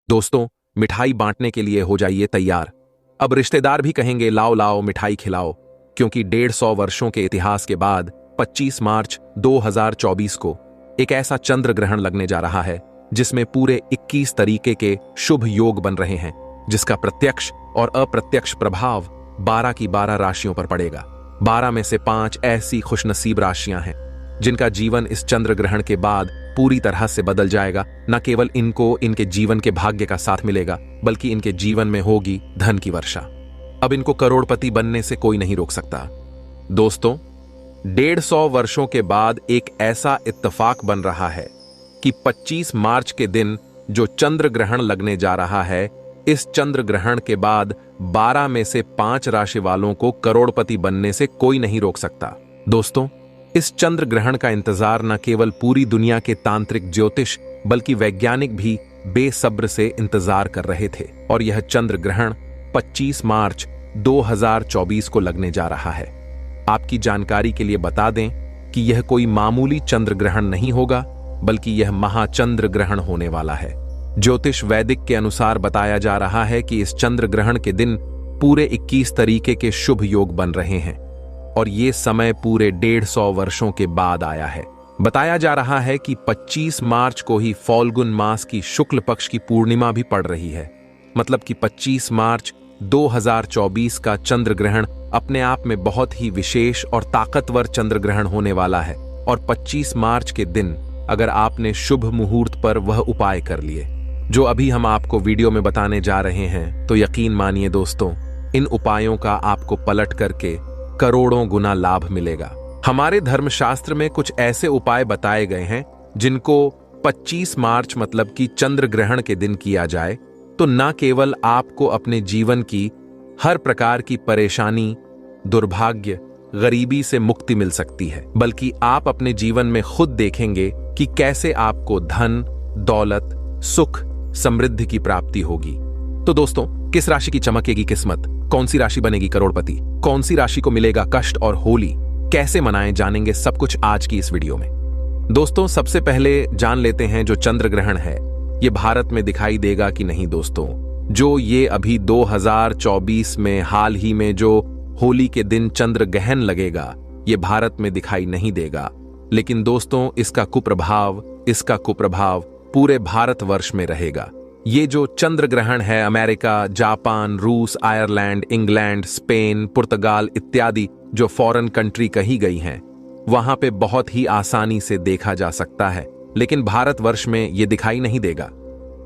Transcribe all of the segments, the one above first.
दोस्तों, मिठाई बांटने के लिए हो जाइए तैयार। अब रिश्तेदार भी कहेंगे लाओ लाओ मिठाई खिलाओ, क्योंकि 150 वर्षों के इतिहास के बाद 25 मार्च 2024 को एक ऐसा चंद्र ग्रहण लगने जा रहा है जिसमें पूरे 21 तरीके के शुभ योग बन रहे हैं, जिसका प्रत्यक्ष और अप्रत्यक्ष प्रभाव 12 की 12 राशियों पर पड़ेगा। 12 में से 5 ऐसी खुशनसीब राशियां हैं जिनका जीवन इस चंद्र ग्रहण के बाद पूरी तरह से बदल जाएगा। न केवल इनको इनके जीवन के भाग्य का साथ मिलेगा, बल्कि इनके जीवन में होगी धन की वर्षा। अब इनको करोड़पति बनने से कोई नहीं रोक सकता। दोस्तों, 150 वर्षों के बाद एक ऐसा इत्तेफाक बन रहा है कि 25 मार्च के दिन जो चंद्र ग्रहण लगने जा रहा है, इस चंद्र ग्रहण के बाद 12 में से 5 राशि वालों को करोड़पति बनने से कोई नहीं रोक सकता। दोस्तों, इस चंद्र ग्रहण का इंतजार न केवल पूरी दुनिया के तांत्रिक ज्योतिष बल्कि वैज्ञानिक भी बेसब्र से इंतजार कर रहे थे। और यह चंद्र ग्रहण 25 मार्च 2024 को लगने जा रहा है। आपकी जानकारी के लिए बता दें कि यह कोई मामूली चंद्र ग्रहण नहीं होगा, बल्कि यह महाचंद्र ग्रहण होने वाला है। ज्योतिष वैदिक के अनुसार बताया जा रहा है कि इस चंद्र ग्रहण के दिन पूरे 21 तरीके के शुभ योग बन रहे हैं और ये समय पूरे 150 वर्षों के बाद आया है। बताया जा रहा है कि 25 मार्च को ही फाल्गुन मास की शुक्ल पक्ष की पूर्णिमा भी पड़ रही है। मतलब कि 25 मार्च 2024 का चंद्र ग्रहण अपने आप में बहुत ही विशेष और ताकतवर चंद्र ग्रहण होने वाला है। और 25 मार्च के दिन अगर आपने शुभ मुहूर्त पर वह उपाय कर लिए जो अभी हम आपको वीडियो में बताने जा रहे हैं, तो यकीन मानिए दोस्तों, इन उपायों का आपको पलट करके करोड़ों गुना लाभ मिलेगा। हमारे धर्मशास्त्र में कुछ ऐसे उपाय बताए गए हैं जिनको 25 मार्च मतलब कि चंद्र ग्रहण के दिन किया जाए तो न केवल आपको अपने जीवन की हर प्रकार की परेशानी, दुर्भाग्य, गरीबी से मुक्ति मिल सकती है, बल्कि आप अपने जीवन में खुद देखेंगे कि कैसे आपको धन, दौलत, सुख, समृद्धि की प्राप्ति होगी। तो दोस्तों, किस राशि की चमकेगी किस्मत, कौन सी राशि बनेगी करोड़पति, कौन सी राशि को मिलेगा कष्ट और होली, कैसे मनाएं, जानेंगे सब कुछ आज की इस वीडियो में। दोस्तों, सबसे पहले जान लेते हैं जो चंद्र ग्रहण है ये भारत में दिखाई देगा कि नहीं। दोस्तों, जो ये अभी 2024 में हाल ही में जो होली के दिन चंद्र ग्रहण लगेगा, ये भारत में दिखाई नहीं देगा। लेकिन दोस्तों, इसका कुप्रभाव पूरे भारतवर्ष में रहेगा। ये जो चंद्र ग्रहण है अमेरिका, जापान, रूस, आयरलैंड, इंग्लैंड, स्पेन, पुर्तगाल इत्यादि जो फॉरेन कंट्री कही गई हैं, वहां पे बहुत ही आसानी से देखा जा सकता है, लेकिन भारतवर्ष में ये दिखाई नहीं देगा।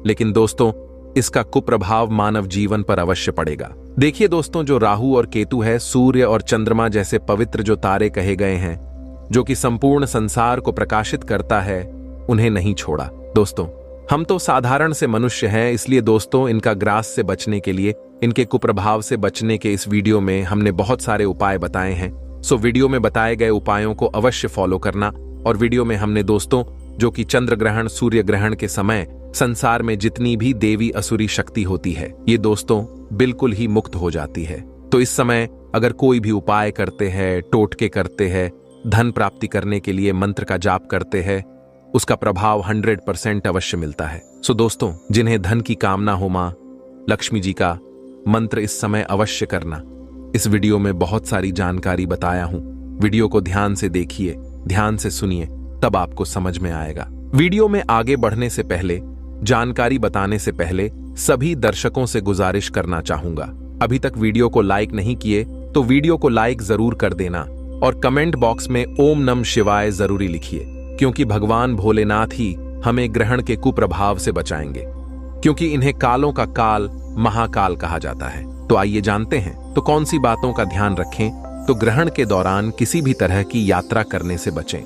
लेकिन दोस्तों, इसका कुप्रभाव मानव जीवन पर अवश्य पड़ेगा। देखिए दोस्तों, जो राहु और केतु है, सूर्य और चंद्रमा जैसे पवित्र जो तारे कहे गए हैं, जो कि संपूर्ण संसार को प्रकाशित करता है, उन्हें नहीं छोड़ा। दोस्तों, हम तो साधारण से मनुष्य हैं, इसलिए दोस्तों इनका ग्रास से बचने के लिए, इनके कुप्रभाव से बचने के इस वीडियो में हमने बहुत सारे उपाय बताए हैं। सो वीडियो में बताए गए उपायों को अवश्य फॉलो करना। और वीडियो में हमने दोस्तों जो कि चंद्र ग्रहण, सूर्य ग्रहण के समय संसार में जितनी भी देवी असुरी शक्ति होती है, ये दोस्तों बिल्कुल ही मुक्त हो जाती है। तो इस समय अगर कोई भी उपाय करते हैं, टोटके करते हैं, धन प्राप्ति करने के लिए मंत्र का जाप करते हैं, उसका प्रभाव 100% अवश्य मिलता है। सो दोस्तों, जिन्हें धन की कामना हो, मां लक्ष्मी जी का मंत्र इस समय अवश्य करना। इस वीडियो में बहुत सारी जानकारी बताया हूं, वीडियो को ध्यान से देखिए, ध्यान से सुनिए, तब आपको समझ में आएगा। वीडियो में आगे बढ़ने से पहले, जानकारी बताने से पहले सभी दर्शकों से गुजारिश करना चाहूंगा, अभी तक वीडियो को लाइक नहीं किए तो वीडियो को लाइक जरूर कर देना और कमेंट बॉक्स में ओम नमः शिवाय जरूरी लिखिए, क्योंकि भगवान भोलेनाथ ही हमें ग्रहण के कुप्रभाव से बचाएंगे, क्योंकि इन्हें कालों का काल महाकाल कहा जाता है। तो आइए जानते हैं, तो कौन सी बातों का ध्यान रखें। तो ग्रहण के दौरान किसी भी तरह की यात्रा करने से बचें,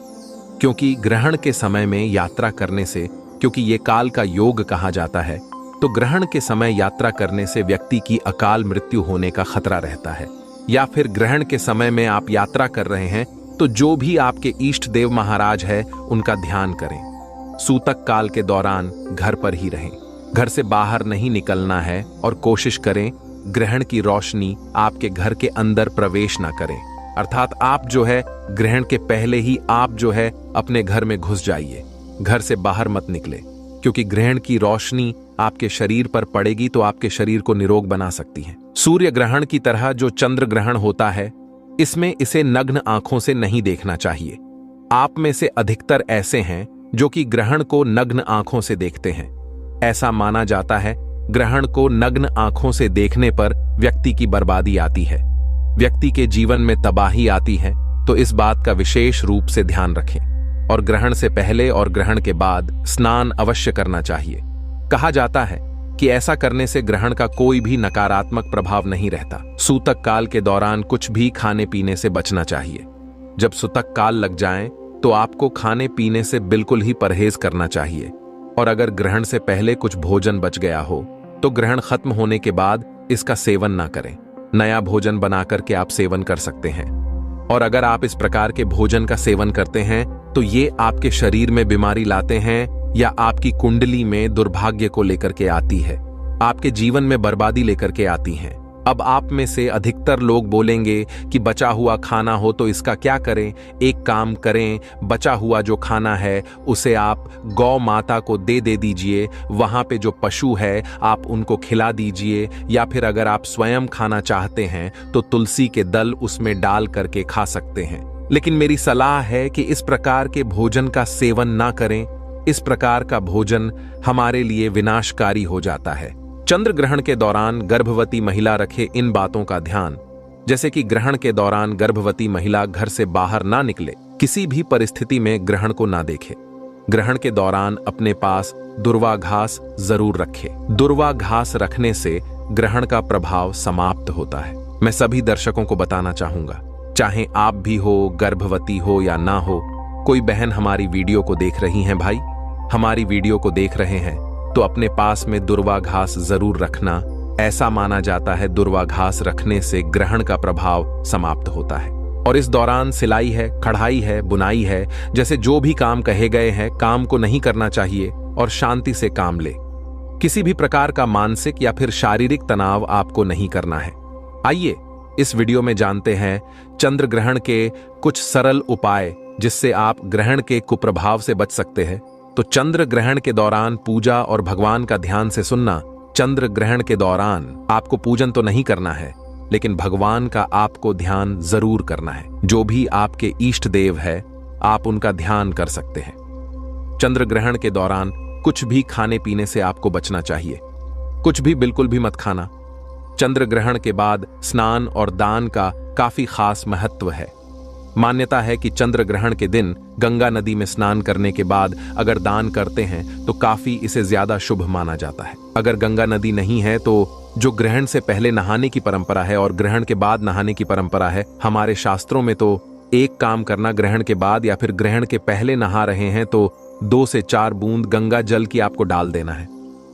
क्योंकि ग्रहण के समय में यात्रा करने से, क्योंकि ये काल का योग कहा जाता है, तो ग्रहण के समय यात्रा करने से व्यक्ति की अकाल मृत्यु होने का खतरा रहता है। या फिर ग्रहण के समय में आप यात्रा कर रहे हैं तो जो भी आपके इष्ट देव महाराज है उनका ध्यान करें। सूतक काल के दौरान घर पर ही रहें, घर से बाहर नहीं निकलना है और कोशिश करें ग्रहण की रोशनी आपके घर के अंदर प्रवेश ना करें। अर्थात आप जो है ग्रहण के पहले ही आप जो है अपने घर में घुस जाइए, घर से बाहर मत निकले, क्योंकि ग्रहण की रोशनी आपके शरीर पर पड़ेगी तो आपके शरीर को निरोग बना सकती है। सूर्य ग्रहण की तरह जो चंद्र ग्रहण होता है, इसमें इसे नग्न आंखों से नहीं देखना चाहिए। आप में से अधिकतर ऐसे हैं जो कि ग्रहण को नग्न आंखों से देखते हैं। ऐसा माना जाता है ग्रहण को नग्न आंखों से देखने पर व्यक्ति की बर्बादी आती है, व्यक्ति के जीवन में तबाही आती है। तो इस बात का विशेष रूप से ध्यान रखें और ग्रहण से पहले और ग्रहण के बाद स्नान अवश्य करना चाहिए। कहा जाता है कि ऐसा करने से ग्रहण का कोई भी नकारात्मक प्रभाव नहीं रहता। सूतक काल के दौरान कुछ भी खाने पीने से बचना चाहिए। जब सूतक काल लग जाए तो आपको खाने पीने से बिल्कुल ही परहेज करना चाहिए। और अगर ग्रहण से पहले कुछ भोजन बच गया हो तो ग्रहण खत्म होने के बाद इसका सेवन ना करें। नया भोजन बनाकर के आप सेवन कर सकते हैं। और अगर आप इस प्रकार के भोजन का सेवन करते हैं तो ये आपके शरीर में बीमारी लाते हैं या आपकी कुंडली में दुर्भाग्य को लेकर के आती है, आपके जीवन में बर्बादी लेकर के आती हैं। अब आप में से अधिकतर लोग बोलेंगे कि बचा हुआ खाना हो तो इसका क्या करें। एक काम करें, बचा हुआ जो खाना है उसे आप गौ माता को दे दीजिए। वहां पे जो पशु है आप उनको खिला दीजिए, या फिर अगर आप स्वयं खाना चाहते हैं तो तुलसी के दल उसमें डाल करके खा सकते हैं। लेकिन मेरी सलाह है कि इस प्रकार के भोजन का सेवन ना करें। इस प्रकार का भोजन हमारे लिए विनाशकारी हो जाता है। चंद्र ग्रहण के दौरान गर्भवती महिला रखे इन बातों का ध्यान, जैसे कि ग्रहण के दौरान गर्भवती महिला घर से बाहर ना निकले, किसी भी परिस्थिति में ग्रहण को ना देखे। ग्रहण के दौरान अपने पास दुर्वा घास जरूर रखे। दुर्वा घास रखने से ग्रहण का प्रभाव समाप्त होता है। मैं सभी दर्शकों को बताना चाहूंगा, चाहे आप भी हो, गर्भवती हो या ना हो, कोई बहन हमारी वीडियो को देख रही हैं, भाई हमारी वीडियो को देख रहे हैं तो अपने पास में दुर्वा घास जरूर रखना। ऐसा माना जाता है दुर्वा घास रखने से ग्रहण का प्रभाव समाप्त होता है। और इस दौरान सिलाई है, कढ़ाई है, बुनाई है, जैसे जो भी काम कहे गए हैं, काम को नहीं करना चाहिए और शांति से काम ले। किसी भी प्रकार का मानसिक या फिर शारीरिक तनाव आपको नहीं करना है। आइए इस वीडियो में जानते हैं चंद्र ग्रहण के कुछ सरल उपाय जिससे आप ग्रहण के कुप्रभाव से बच सकते हैं। तो चंद्र ग्रहण के दौरान पूजा और भगवान का ध्यान से सुनना। चंद्र ग्रहण के दौरान आपको पूजन तो नहीं करना है, लेकिन भगवान का आपको ध्यान जरूर करना है। जो भी आपके इष्ट देव है आप उनका ध्यान कर सकते हैं। चंद्र ग्रहण के दौरान कुछ भी खाने पीने से आपको बचना चाहिए। कुछ भी बिल्कुल भी मत खाना। चंद्र ग्रहण के बाद स्नान और दान का काफी खास महत्व है। मान्यता है कि चंद्र ग्रहण के दिन गंगा नदी में स्नान करने के बाद अगर दान करते हैं तो काफी इसे ज्यादा शुभ माना जाता है। अगर गंगा नदी नहीं है तो जो ग्रहण से पहले नहाने की परंपरा है और ग्रहण के बाद नहाने की परंपरा है, हमारे शास्त्रों में तो एक काम करना, ग्रहण के बाद या फिर ग्रहण के पहले नहा रहे हैं तो 2 से 4 बूंद गंगा जल की आपको डाल देना है।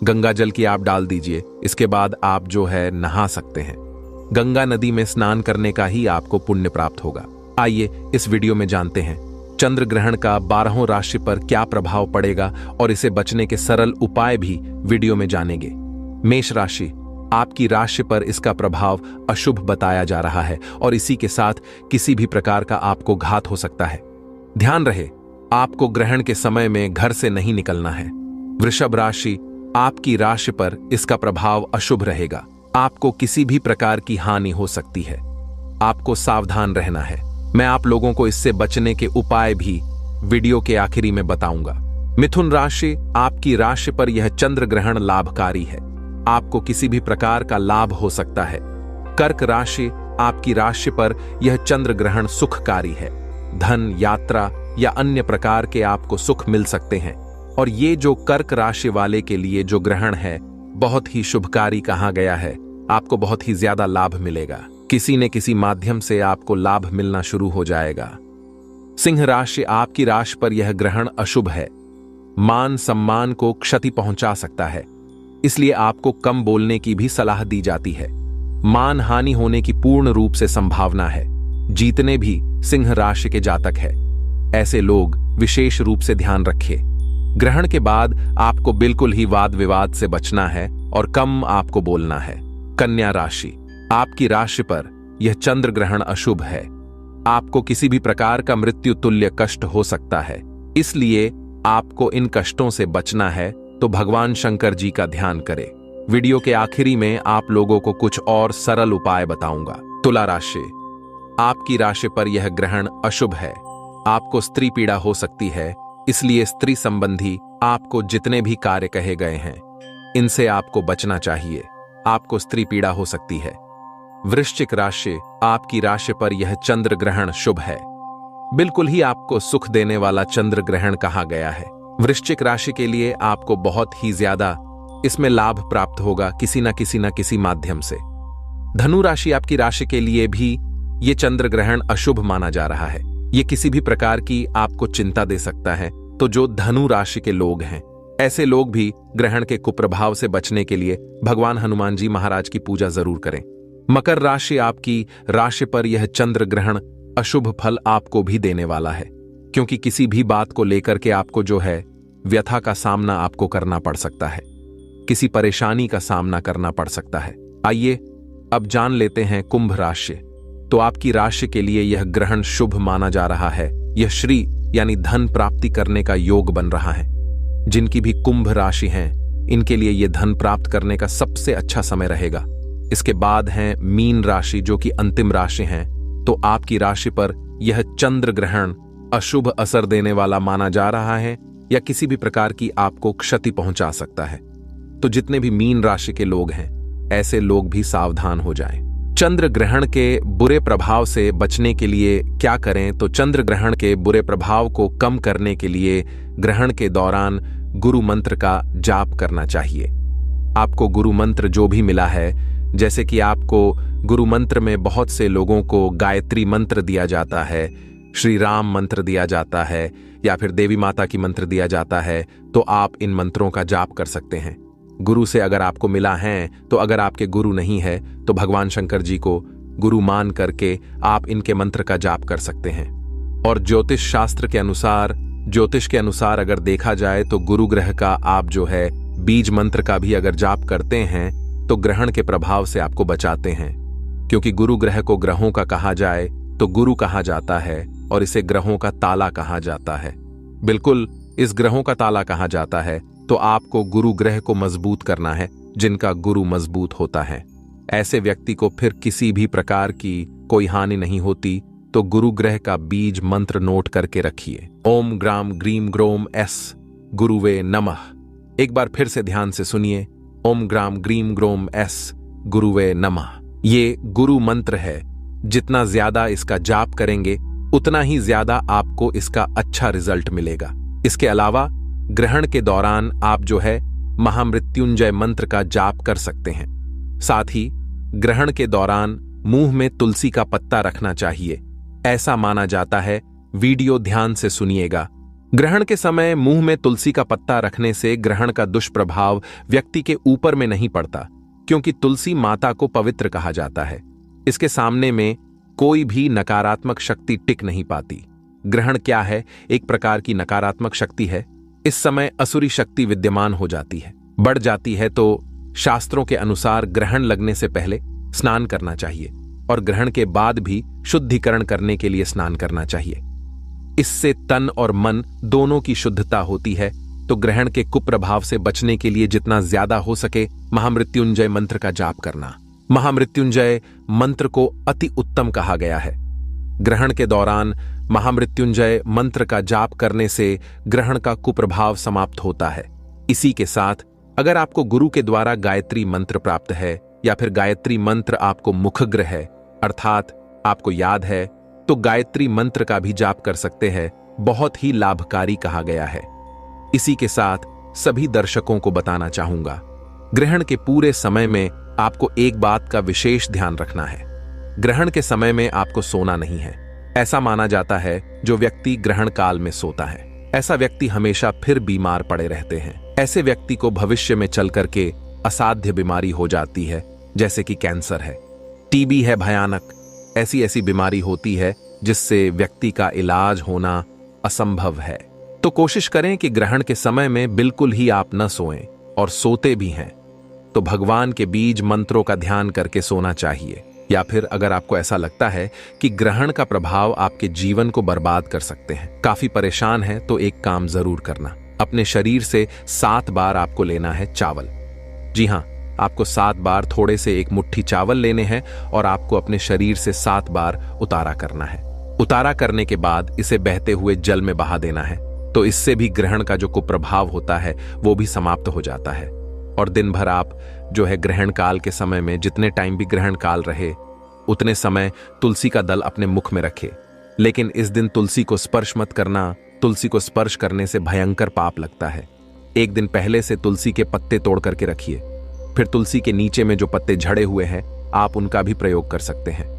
गंगा जल की आप डाल दीजिए, इसके बाद आप जो है नहा सकते हैं। गंगा नदी में स्नान करने का ही आपको पुण्य प्राप्त होगा। आइए इस वीडियो में जानते हैं चंद्र ग्रहण का 12 राशि पर क्या प्रभाव पड़ेगा और इसे बचने के सरल उपाय भी वीडियो में जानेंगे। मेष राशि, आपकी राशि पर इसका प्रभाव अशुभ बताया जा रहा है और इसी के साथ किसी भी प्रकार का आपको घात हो सकता है। ध्यान रहे, आपको ग्रहण के समय में घर से नहीं निकलना है। वृषभ राशि, आपकी राशि पर इसका प्रभाव अशुभ रहेगा। आपको किसी भी प्रकार की हानि हो सकती है। आपको सावधान रहना है। मैं आप लोगों को इससे बचने के उपाय भी वीडियो के आखिरी में बताऊंगा। मिथुन राशि, आपकी राशि पर यह चंद्र ग्रहण लाभकारी है। आपको किसी भी प्रकार का लाभ हो सकता है। कर्क राशि, आपकी राशि पर यह चंद्र ग्रहण सुखकारी है। धन, यात्रा या अन्य प्रकार के आपको सुख मिल सकते हैं। और ये जो कर्क राशि वाले के लिए जो ग्रहण है बहुत ही शुभकारी कहा गया है। आपको बहुत ही ज्यादा लाभ मिलेगा। किसी न किसी माध्यम से आपको लाभ मिलना शुरू हो जाएगा। सिंह राशि, आपकी राशि पर यह ग्रहण अशुभ है। मान सम्मान को क्षति पहुंचा सकता है, इसलिए आपको कम बोलने की भी सलाह दी जाती है। मान हानि होने की पूर्ण रूप से संभावना है। जीतने भी सिंह राशि के जातक है। ऐसे लोग विशेष रूप से ध्यान रखें। ग्रहण के बाद आपको बिल्कुल ही वाद विवाद से बचना है और कम आपको बोलना है। कन्या राशि, आपकी राशि पर यह चंद्र ग्रहण अशुभ है। आपको किसी भी प्रकार का मृत्यु तुल्य कष्ट हो सकता है, इसलिए आपको इन कष्टों से बचना है तो भगवान शंकर जी का ध्यान करें। वीडियो के आखिरी में आप लोगों को कुछ और सरल उपाय बताऊंगा। तुला राशि, आपकी राशि पर यह ग्रहण अशुभ है। आपको स्त्री पीड़ा हो सकती है, इसलिए स्त्री संबंधी आपको जितने भी कार्य कहे गए हैं इनसे आपको बचना चाहिए। आपको स्त्री पीड़ा हो सकती है। वृश्चिक राशि, आपकी राशि पर यह चंद्र ग्रहण शुभ है। बिल्कुल ही आपको सुख देने वाला चंद्र ग्रहण कहा गया है। वृश्चिक राशि के लिए आपको बहुत ही ज्यादा इसमें लाभ प्राप्त होगा किसी न किसी माध्यम से। धनु राशि, आपकी राशि के लिए भी ये चंद्र ग्रहण अशुभ माना जा रहा है। ये किसी भी प्रकार की आपको चिंता दे सकता है। तो जो धनु राशि के लोग हैं, ऐसे लोग भी ग्रहण के कुप्रभाव से बचने के लिए भगवान हनुमान जी महाराज की पूजा जरूर करें। मकर राशि, आपकी राशि पर यह चंद्र ग्रहण अशुभ फल आपको भी देने वाला है, क्योंकि किसी भी बात को लेकर के आपको जो है व्यथा का सामना आपको करना पड़ सकता है, किसी परेशानी का सामना करना पड़ सकता है। आइए अब जान लेते हैं कुंभ राशि। तो आपकी राशि के लिए यह ग्रहण शुभ माना जा रहा है। यह श्री यानी धन प्राप्ति करने का योग बन रहा है। जिनकी भी कुंभ राशि हैं, इनके लिए यह धन प्राप्त करने का सबसे अच्छा समय रहेगा। इसके बाद हैं मीन राशि, जो कि अंतिम राशि हैं। तो आपकी राशि पर यह चंद्र ग्रहण अशुभ असर देने वाला माना जा रहा है या किसी भी प्रकार की आपको क्षति पहुंचा सकता है। तो जितने भी मीन राशि के लोग हैं, ऐसे लोग भी सावधान हो जाएं। चंद्र ग्रहण के बुरे प्रभाव से बचने के लिए क्या करें? तो चंद्र ग्रहण के बुरे प्रभाव को कम करने के लिए ग्रहण के दौरान गुरु मंत्र का जाप करना चाहिए। आपको गुरु मंत्र जो भी मिला है, जैसे कि आपको गुरु मंत्र में बहुत से लोगों को गायत्री मंत्र दिया जाता है, श्री राम मंत्र दिया जाता है, या फिर देवी माता की मंत्र दिया जाता है, तो आप इन मंत्रों का जाप कर सकते हैं। गुरु से अगर आपको मिला है, तो अगर आपके गुरु नहीं है तो भगवान शंकर जी को गुरु मान करके आप इनके मंत्र का जाप कर सकते हैं। और ज्योतिष शास्त्र के अनुसार, ज्योतिष के अनुसार अगर देखा जाए तो गुरु ग्रह का आप जो है बीज मंत्र का भी अगर जाप करते हैं तो ग्रहण के प्रभाव से आपको बचाते हैं। क्योंकि गुरु ग्रह को ग्रहों का कहा जाए तो गुरु कहा जाता है और इसे ग्रहों का ताला कहा जाता है। बिल्कुल इस ग्रहों का ताला कहा जाता है। तो आपको गुरु ग्रह को मजबूत करना है। जिनका गुरु मजबूत होता है, ऐसे व्यक्ति को फिर किसी भी प्रकार की कोई हानि नहीं होती। तो गुरु ग्रह का बीज मंत्र नोट करके रखिए। ओम ग्राम ग्रीम ग्रोम एस गुरुवे नमः। एक बार फिर से ध्यान से सुनिए। ओम ग्राम ग्रीम ग्रोम एस गुरुवे नमः। ये गुरु मंत्र है। जितना ज्यादा इसका जाप करेंगे उतना ही ज्यादा आपको इसका अच्छा रिजल्ट मिलेगा। इसके अलावा ग्रहण के दौरान आप जो है महामृत्युंजय मंत्र का जाप कर सकते हैं। साथ ही ग्रहण के दौरान मुंह में तुलसी का पत्ता रखना चाहिए, ऐसा माना जाता है। वीडियो ध्यान से सुनिएगा। ग्रहण के समय मुंह में तुलसी का पत्ता रखने से ग्रहण का दुष्प्रभाव व्यक्ति के ऊपर में नहीं पड़ता, क्योंकि तुलसी माता को पवित्र कहा जाता है। इसके सामने में कोई भी नकारात्मक शक्ति टिक नहीं पाती। ग्रहण क्या है? एक प्रकार की नकारात्मक शक्ति है। इस समय असुरी शक्ति विद्यमान हो जाती है, बढ़ जाती है। तो शास्त्रों के अनुसार ग्रहण लगने से पहले स्नान करना चाहिए और ग्रहण के बाद भी शुद्धिकरण करने के लिए स्नान करना चाहिए। इससे तन और मन दोनों की शुद्धता होती है। तो ग्रहण के कुप्रभाव से बचने के लिए जितना ज्यादा हो सके महामृत्युंजय मंत्र का जाप करना। महामृत्युंजय मंत्र को अति उत्तम कहा गया है। ग्रहण के दौरान महामृत्युंजय मंत्र का जाप करने से ग्रहण का कुप्रभाव समाप्त होता है। इसी के साथ अगर आपको गुरु के द्वारा गायत्री मंत्र प्राप्त है या फिर गायत्री मंत्र आपको मुखग्र है, अर्थात आपको याद है, तो गायत्री मंत्र का भी जाप कर सकते हैं। बहुत ही लाभकारी कहा गया है। इसी के साथ सभी दर्शकों को बताना चाहूंगा, ग्रहण के पूरे समय में आपको एक बात का विशेष ध्यान रखना है। ग्रहण के समय में आपको सोना नहीं है। ऐसा माना जाता है जो व्यक्ति ग्रहण काल में सोता है, ऐसा व्यक्ति हमेशा फिर बीमार पड़े रहते हैं। ऐसे व्यक्ति को भविष्य में चल करके असाध्य बीमारी हो जाती है, जैसे कि कैंसर है, टीबी है, भयानक ऐसी बीमारी होती है जिससे व्यक्ति का इलाज होना असंभव है। तो कोशिश करें कि ग्रहण के समय में बिल्कुल ही आप न सोएं, और सोते भी हैं तो भगवान के बीज मंत्रों का ध्यान करके सोना चाहिए। या फिर अगर आपको ऐसा लगता है कि ग्रहण का प्रभाव आपके जीवन को बर्बाद कर सकते हैं, काफी परेशान है, तो एक काम जरूर करना, अपने शरीर से 7 बार आपको लेना है चावल। जी हां, आपको 7 बार थोड़े से एक मुट्ठी चावल लेने हैं और आपको अपने शरीर से 7 बार उतारा करना है। उतारा करने के बाद इसे बहते हुए जल में बहा देना है, तो इससे भी ग्रहण का जो कुप्रभाव होता है वो भी समाप्त हो जाता है। और दिन भर आप जो है ग्रहण काल के समय में जितने टाइम भी ग्रहण काल रहे उतने समय तुलसी का दल अपने मुख में रखे। लेकिन इस दिन तुलसी को स्पर्श मत करना, तुलसी को स्पर्श करने से भयंकर पाप लगता है। एक दिन पहले से तुलसी के पत्ते तोड़ करके रखिए, फिर तुलसी के नीचे में जो पत्ते झड़े हुए हैं आप उनका भी प्रयोग कर सकते हैं।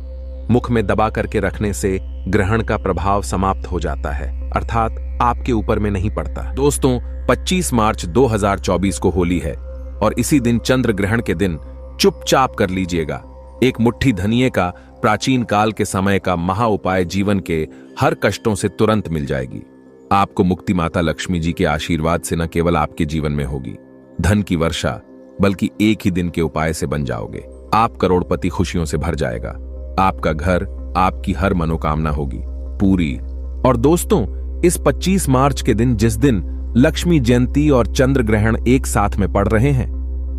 मुख में दबा करके रखने से ग्रहण का प्रभाव समाप्त हो जाता है, अर्थात आपके ऊपर में नहीं पड़ता। दोस्तों, 25 मार्च 2024 को होली है और इसी दिन चंद्र ग्रहण के दिन चुपचाप कर लीजिएगा एक मुट्ठी धनिये का प्राचीन काल के समय का महा उपाय जीवन के हर कष्टों से तुरंत मिल जाएगी। आपको मुक्ति माता लक्ष्मी जी के आशीर्वाद से न केवल आपके जीवन में होगी धन की वर्षा, बल्कि एक ही दिन के उपाय से बन जाओगे। आप करोड़पति खुशियों से भर जाएगा। आपका घर, आपकी हर मनोकामना होगी पूरी। और दोस्तों, इस 25 मार्च के दिन, जिस दिन लक्ष्मी जयंती और चंद्र ग्रहण एक साथ में पड़ रहे हैं,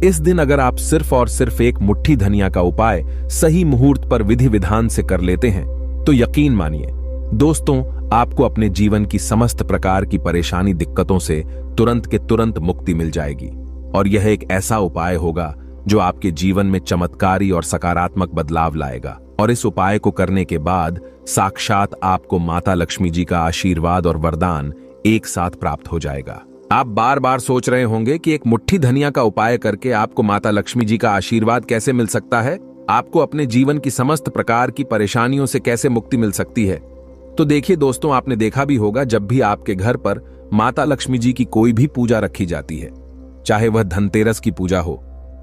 इस दिन अगर आप सिर्फ और सिर्फ एक मुट्ठी धनिया का उपाय सही मुहूर्त पर विधि विधान से कर लेते हैं तो यकीन मानिए दोस्तों, आपको अपने जीवन की समस्त प्रकार की परेशानी दिक्कतों से तुरंत के तुरंत मुक्ति मिल जाएगी। और यह एक ऐसा उपाय होगा जो आपके जीवन में चमत्कारी और सकारात्मक बदलाव लाएगा। और इस उपाय को करने के बाद साक्षात आपको माता लक्ष्मी जी का आशीर्वाद और वरदान एक साथ प्राप्त हो जाएगा। आप बार बार सोच रहे होंगे कि एक मुट्ठी धनिया का उपाय करके आपको माता लक्ष्मी जी का आशीर्वाद कैसे मिल सकता है, आपको अपने जीवन की समस्त प्रकार की परेशानियों से कैसे मुक्ति मिल सकती है। तो देखिए दोस्तों, आपने देखा भी होगा जब भी आपके घर पर माता लक्ष्मी जी की कोई भी पूजा रखी जाती है, चाहे वह धनतेरस की पूजा हो,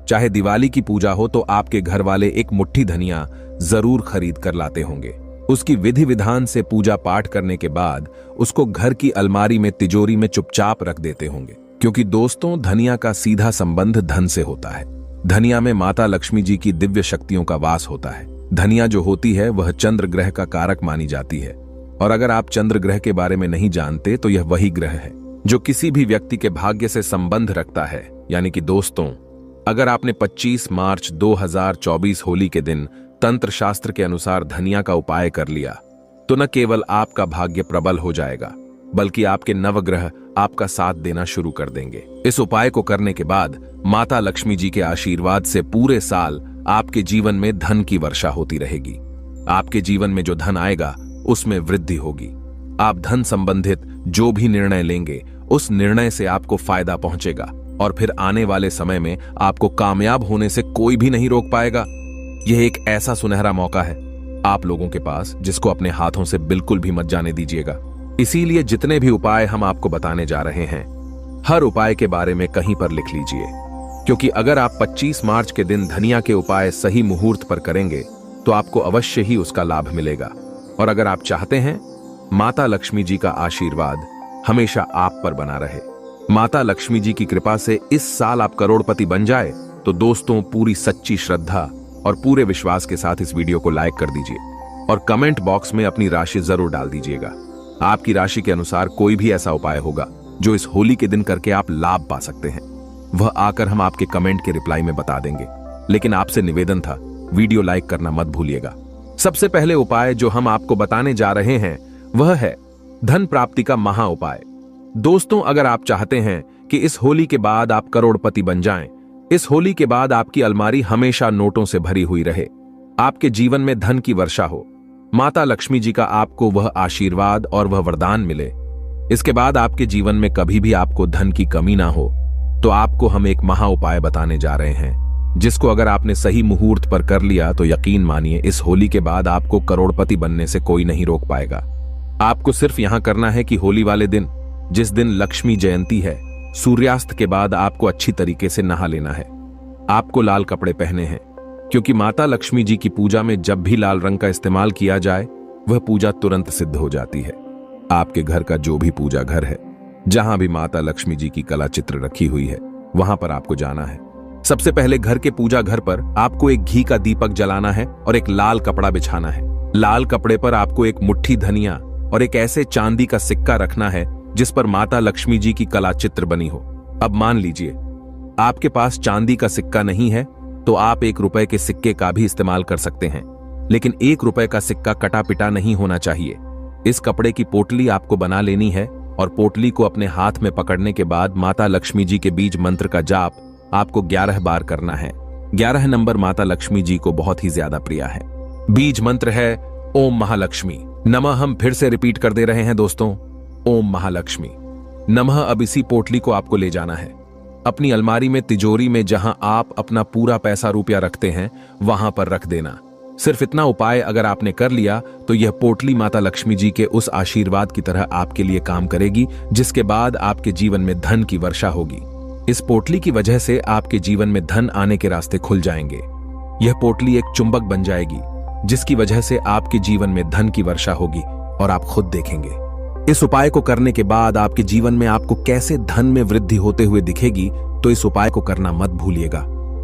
चाहे दिवाली की पूजा हो, तो आपके घर वाले एक मुट्ठी धनिया जरूर खरीद कर लाते होंगे। उसकी विधि विधान से पूजा पाठ करने के बाद उसको घर की अलमारी में, तिजोरी में चुपचाप रख देते होंगे। क्योंकि दोस्तों, धनिया का सीधा संबंध धन से होता है। धनिया में माता लक्ष्मी जी की दिव्य शक्तियों का वास होता है। धनिया जो होती है वह चंद्र ग्रह का कारक मानी जाती है। और अगर आप चंद्र ग्रह के बारे में नहीं जानते तो यह वही ग्रह है जो किसी भी व्यक्ति के भाग्य से संबंध रखता है। यानी कि दोस्तों, अगर आपने 25 मार्च 2024 होली के दिन तंत्र शास्त्र के अनुसार धनिया का उपाय कर लिया तो न केवल आपका भाग्य प्रबल हो जाएगा, बल्कि आपके नवग्रह आपका साथ देना शुरू कर देंगे। इस उपाय को करने के बाद माता लक्ष्मी जी के आशीर्वाद से पूरे साल आपके जीवन में धन की वर्षा होती रहेगी। आपके जीवन में जो धन आएगा उसमें वृद्धि होगी। आप धन संबंधित जो भी निर्णय लेंगे उस निर्णय से आपको फायदा पहुंचेगा और फिर आने वाले समय में आपको कामयाब होने से कोई भी नहीं रोक पाएगा। यह एक ऐसा सुनहरा मौका है आप लोगों के पास जिसको अपने हाथों से बिल्कुल भी मत जाने दीजिएगा। इसीलिए जितने भी उपाय हम आपको बताने जा रहे हैं, हर उपाय के बारे में कहीं पर लिख लीजिए, क्योंकि अगर आप 25 मार्च के दिन धनिया के उपाय सही मुहूर्त पर करेंगे तो आपको अवश्य ही उसका लाभ मिलेगा। और अगर आप चाहते हैं माता लक्ष्मी जी का आशीर्वाद हमेशा आप पर बना रहे, माता लक्ष्मी जी की कृपा से इस साल आप करोड़पति बन जाए, तो दोस्तों, पूरी सच्ची श्रद्धा और पूरे विश्वास के साथ इस वीडियो को लाइक कर दीजिए और कमेंट बॉक्स में अपनी राशि जरूर डाल दीजिएगा। आपकी राशि के अनुसार कोई भी ऐसा उपाय होगा जो इस होली के दिन करके आप लाभ पा सकते हैं, वह आकर हम आपके कमेंट के रिप्लाई में बता देंगे। लेकिन आपसे निवेदन था, वीडियो लाइक करना मत भूलिएगा। सबसे पहले उपाय जो हम आपको बताने जा रहे हैं वह है धन प्राप्ति का महा उपाय। दोस्तों, अगर आप चाहते हैं कि इस होली के बाद आप करोड़पति बन जाएं, इस होली के बाद आपकी अलमारी हमेशा नोटों से भरी हुई रहे, आपके जीवन में धन की वर्षा हो, माता लक्ष्मी जी का आपको वह आशीर्वाद और वह वरदान मिले, इसके बाद आपके जीवन में कभी भी आपको धन की कमी ना हो, तो आपको हम एक महा उपाय बताने जा रहे हैं, जिसको अगर आपने सही मुहूर्त पर कर लिया तो यकीन मानिए इस होली के बाद आपको करोड़पति बनने से कोई नहीं रोक पाएगा। आपको सिर्फ यहां करना है कि होली वाले दिन, जिस दिन लक्ष्मी जयंती है, सूर्यास्त के बाद आपको अच्छी तरीके से नहा लेना है। आपको लाल कपड़े पहने हैं, क्योंकि माता लक्ष्मी जी की पूजा में जब भी लाल रंग का इस्तेमाल किया जाए वह पूजा तुरंत सिद्ध हो जाती है। आपके घर का जो भी पूजा घर है, जहां भी माता लक्ष्मी जी की कला चित्र रखी हुई है, वहां पर आपको जाना है। सबसे पहले घर के पूजा घर पर आपको एक घी का दीपक जलाना है और एक लाल कपड़ा बिछाना है। लाल कपड़े पर आपको एक मुट्ठी धनिया और एक ऐसे चांदी का सिक्का रखना है जिस पर माता लक्ष्मी जी की कला चित्र बनी हो। अब मान लीजिए आपके पास चांदी का सिक्का नहीं है तो आप 1 रुपए के सिक्के का भी इस्तेमाल कर सकते हैं, लेकिन 1 रुपए का सिक्का कटा पिटा नहीं होना चाहिए। इस कपड़े की पोटली आपको बना लेनी है और पोटली को अपने हाथ में पकड़ने के बाद माता लक्ष्मी जी के बीज मंत्र का जाप आपको 11 बार करना है। 11 नंबर माता लक्ष्मी जी को बहुत ही ज्यादा प्रिय है। बीज मंत्र है ओम महालक्ष्मी नमः। हम फिर से रिपीट कर दे रहे हैं दोस्तों, ओम महालक्ष्मी नमः। अब इसी पोटली को आपको ले जाना है अपनी अलमारी में, तिजोरी में, जहां आप अपना पूरा पैसा रुपया रखते हैं वहां पर रख देना। सिर्फ इतना उपाय अगर आपने कर लिया तो यह पोटली माता लक्ष्मी जी के उस आशीर्वाद की तरह आपके लिए काम करेगी, जिसके बाद आपके जीवन में धन की वर्षा होगी। इस पोटली की वजह से आपके जीवन में धन आने के रास्ते खुल जाएंगे। यह पोटली एक चुंबक बन जाएगी, जिसकी वजह से आपके जीवन में धन की वर्षा होगी और आप खुद देखेंगे। इस उपाय को करने के बाद आपके जीवन में आपको कैसे धन में वृद्धि होते हुए दिखेगी, तो इस उपाय को करना मत भूलिएगा।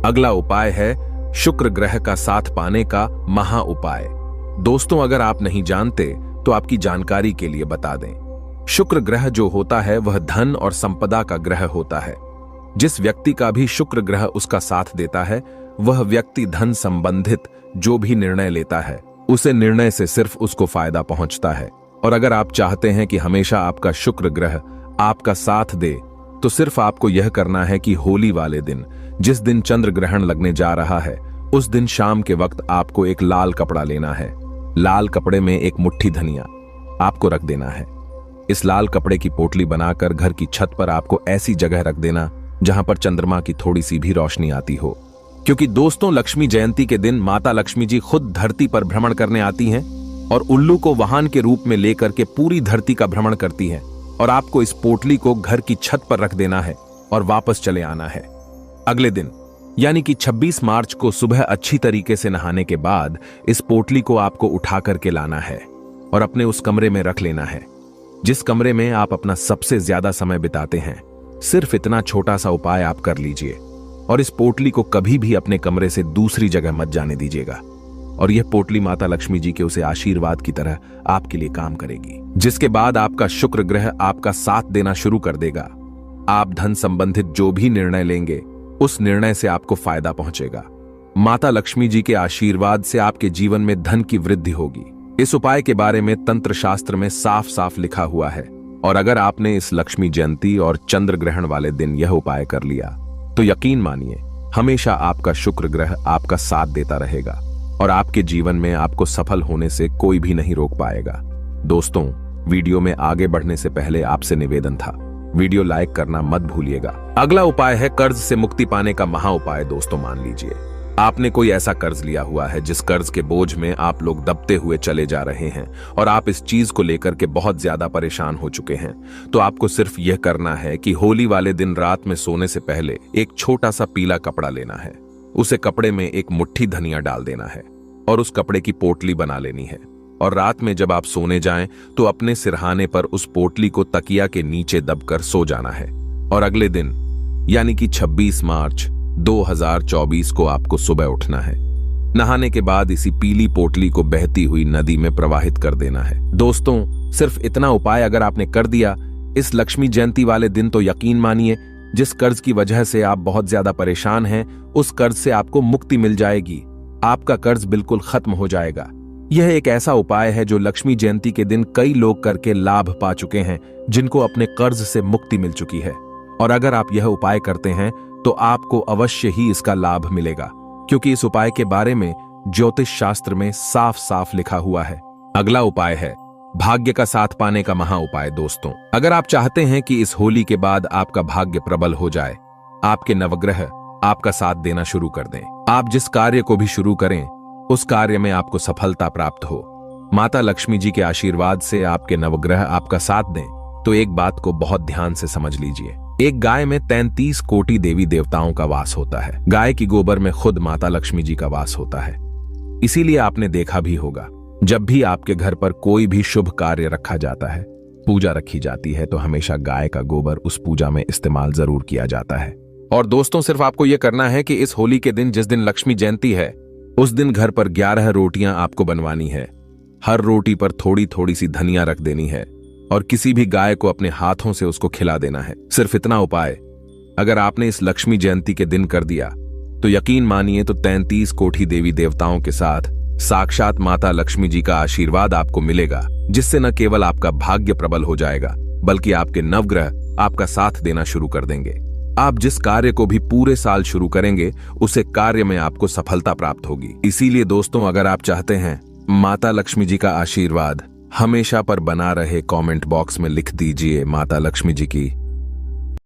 अगला उपाय है शुक्र ग्रह का साथ पाने का महा उपाय। दोस्तों, अगर आप नहीं जानते तो आपकी जानकारी के लिए बता दें। शुक्र ग्रह जो होता है वह धन और संपदा का ग्रह होता है। जिस व्यक्ति का भी शुक्र ग्रह उसका साथ देता है, वह व्यक्ति धन संबंधित जो भी निर्णय लेता है उसे निर्णय से सिर्फ उसको फायदा पहुंचता है। और अगर आप चाहते हैं कि हमेशा आपका शुक्र ग्रह आपका साथ दे, तो सिर्फ आपको यह करना है कि होली वाले दिन, जिस दिन चंद्र ग्रहण लगने जा रहा है, उस दिन शाम के वक्त आपको एक लाल कपड़ा लेना है। लाल कपड़े में एक मुट्ठी धनिया आपको रख देना है। इस लाल कपड़े की पोटली बनाकर घर की छत पर आपको ऐसी जगह रख देना जहां पर चंद्रमा की थोड़ी सी भी रोशनी आती हो। क्योंकि दोस्तों, लक्ष्मी जयंती के दिन माता लक्ष्मी जी खुद धरती पर भ्रमण करने आती हैं और उल्लू को वाहन के रूप में लेकर के पूरी धरती का भ्रमण करती हैं। और आपको इस पोटली को घर की छत पर रख देना है और वापस चले आना है। अगले दिन यानी कि 26 मार्च को सुबह अच्छी तरीके से नहाने के बाद इस पोटली को आपको उठा करके लाना है और अपने उस कमरे में रख लेना है जिस कमरे में आप अपना सबसे ज्यादा समय बिताते हैं। सिर्फ इतना छोटा सा उपाय आप कर लीजिए और इस पोटली को कभी भी अपने कमरे से दूसरी जगह मत जाने दीजिएगा। और यह पोटली माता लक्ष्मी जी के उसे आशीर्वाद की तरह आपके लिए काम करेगी, जिसके बाद आपका शुक्र ग्रह आपका साथ देना शुरू कर देगा। आप धन संबंधित जो भी निर्णय लेंगे उस निर्णय से आपको फायदा पहुंचेगा। माता लक्ष्मी जी के आशीर्वाद से आपके जीवन में धन की वृद्धि होगी। इस उपाय के बारे में तंत्र शास्त्र में साफ साफ लिखा हुआ है। और अगर आपने इस लक्ष्मी जयंती और चंद्र ग्रहण वाले दिन यह उपाय कर लिया तो यकीन मानिए हमेशा आपका शुक्र ग्रह आपका साथ देता रहेगा और आपके जीवन में आपको सफल होने से कोई भी नहीं रोक पाएगा। दोस्तों, वीडियो में आगे बढ़ने से पहले आपसे निवेदन था, वीडियो लाइक करना मत भूलिएगा। अगला उपाय है कर्ज से मुक्ति पाने का महा उपाय। दोस्तों, मान लीजिए आपने कोई ऐसा कर्ज लिया हुआ है जिस कर्ज के बोझ में आप लोग दबते हुए चले जा रहे हैं और आप इस चीज को लेकर के बहुत ज्यादा परेशान हो चुके हैं। तो आपको सिर्फ यह करना है कि होली वाले दिन रात में सोने से पहले एक छोटा सा पीला कपड़ा लेना है, उसे कपड़े में एक मुट्ठी धनिया डाल देना है और उस कपड़े की पोटली बना लेनी है। और रात में जब आप सोने जाएं तो अपने सिरहाने पर उस पोटली को तकिया के नीचे दबकर सो जाना है। और अगले दिन यानी कि 26 मार्च 2024 को आपको सुबह उठना है। नहाने के बाद इसी पीली पोटली को बहती हुई नदी में प्रवाहित कर देना है। दोस्तों, सिर्फ इतना उपाय अगर आपने कर दिया इस लक्ष्मी जयंती वाले दिन, तो यकीन मानिए जिस कर्ज की वजह से आप बहुत ज्यादा परेशान हैं उस कर्ज से आपको मुक्ति मिल जाएगी। आपका कर्ज बिल्कुल खत्म हो जाएगा। यह एक ऐसा उपाय है जो लक्ष्मी जयंती के दिन कई लोग करके लाभ पा चुके हैं, जिनको अपने कर्ज से मुक्ति मिल चुकी है। और अगर आप यह उपाय करते हैं तो आपको अवश्य ही इसका लाभ मिलेगा, क्योंकि इस उपाय के बारे में ज्योतिष शास्त्र में साफ साफ लिखा हुआ है। अगला उपाय है भाग्य का साथ पाने का महा उपाय। दोस्तों, अगर आप चाहते हैं कि इस होली के बाद आपका भाग्य प्रबल हो जाए, आपके नवग्रह आपका साथ देना शुरू कर दें, आप जिस कार्य को भी शुरू करें उस कार्य में आपको सफलता प्राप्त हो, माता लक्ष्मी जी के आशीर्वाद से आपके नवग्रह आपका साथ दें, तो एक बात को बहुत ध्यान से समझ लीजिए। एक गाय में 33 कोटि देवी देवताओं का वास होता है। गाय की गोबर में खुद माता लक्ष्मी जी का वास होता है। इसीलिए आपने देखा भी होगा, जब भी आपके घर पर कोई भी शुभ कार्य रखा जाता है, पूजा रखी जाती है, तो हमेशा गाय का गोबर उस पूजा में इस्तेमाल जरूर किया जाता है। और दोस्तों, सिर्फ आपको यह करना है कि इस होली के दिन, जिस दिन लक्ष्मी जयंती है, उस दिन घर पर 11 रोटियां आपको बनवानी है। हर रोटी पर थोड़ी थोड़ी सी धनिया रख देनी है और किसी भी गाय को अपने हाथों से उसको खिला देना है। सिर्फ इतना उपाय अगर आपने इस लक्ष्मी जयंती के दिन कर दिया तो यकीन मानिए तो 33 कोटि देवी देवताओं के साथ साक्षात माता लक्ष्मी जी का आशीर्वाद आपको मिलेगा, जिससे न केवल आपका भाग्य प्रबल हो जाएगा बल्कि आपके नवग्रह आपका साथ देना शुरू कर देंगे। आप जिस कार्य को भी पूरे साल शुरू करेंगे उसे कार्य में आपको सफलता प्राप्त होगी। इसीलिए दोस्तों, अगर आप चाहते हैं माता लक्ष्मी जी का आशीर्वाद हमेशा पर बना रहे, कमेंट बॉक्स में लिख दीजिए माता लक्ष्मी जी की